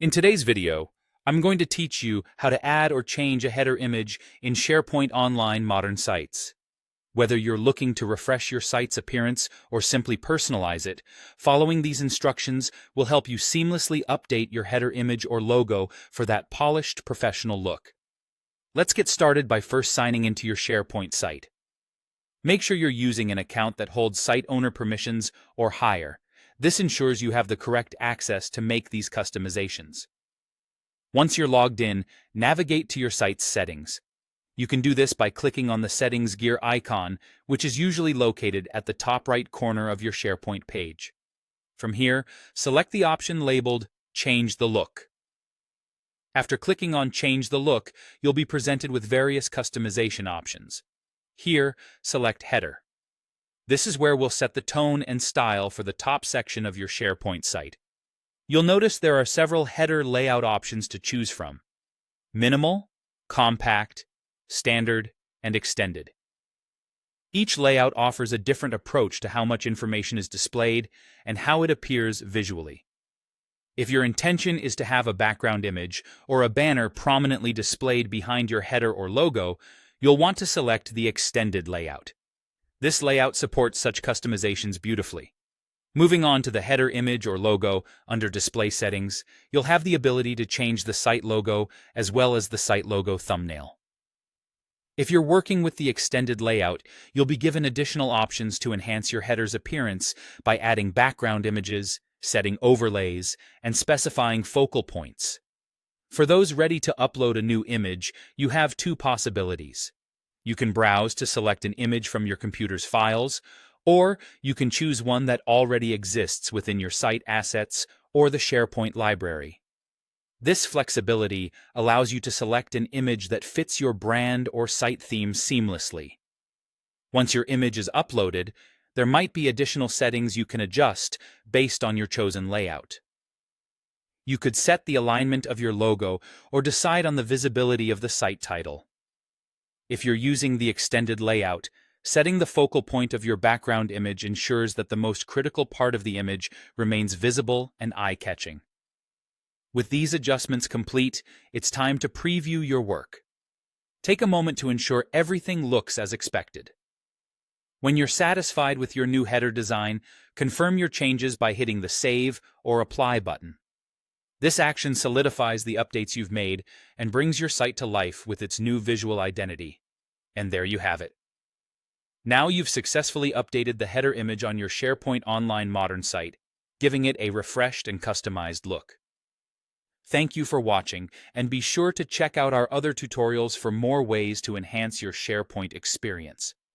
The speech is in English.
In today's video, I'm going to teach you how to add or change a header image in SharePoint Online Modern Sites. Whether you're looking to refresh your site's appearance or simply personalize it, following these instructions will help you seamlessly update your header image or logo for that polished, professional look. Let's get started by first signing into your SharePoint site. Make sure you're using an account that holds site owner permissions or higher. This ensures you have the correct access to make these customizations. Once you're logged in, navigate to your site's settings. You can do this by clicking on the settings gear icon, which is usually located at the top right corner of your SharePoint page. From here, select the option labeled Change the Look. After clicking on Change the Look, you'll be presented with various customization options. Here, select Header. This is where we'll set the tone and style for the top section of your SharePoint site. You'll notice there are several header layout options to choose from: minimal, compact, standard, and extended. Each layout offers a different approach to how much information is displayed and how it appears visually. If your intention is to have a background image or a banner prominently displayed behind your header or logo, you'll want to select the extended layout. This layout supports such customizations beautifully. Moving on to the header image or logo, under Display Settings, you'll have the ability to change the site logo as well as the site logo thumbnail. If you're working with the extended layout, you'll be given additional options to enhance your header's appearance by adding background images, setting overlays, and specifying focal points. For those ready to upload a new image, you have two possibilities. You can browse to select an image from your computer's files, or you can choose one that already exists within your site assets or the SharePoint library. This flexibility allows you to select an image that fits your brand or site theme seamlessly. Once your image is uploaded, there might be additional settings you can adjust based on your chosen layout. You could set the alignment of your logo or decide on the visibility of the site title. If you're using the extended layout, setting the focal point of your background image ensures that the most critical part of the image remains visible and eye-catching. With these adjustments complete, it's time to preview your work. Take a moment to ensure everything looks as expected. When you're satisfied with your new header design, confirm your changes by hitting the Save or Apply button. This action solidifies the updates you've made and brings your site to life with its new visual identity. And there you have it. Now you've successfully updated the header image on your SharePoint Online Modern site, giving it a refreshed and customized look. Thank you for watching, and be sure to check out our other tutorials for more ways to enhance your SharePoint experience.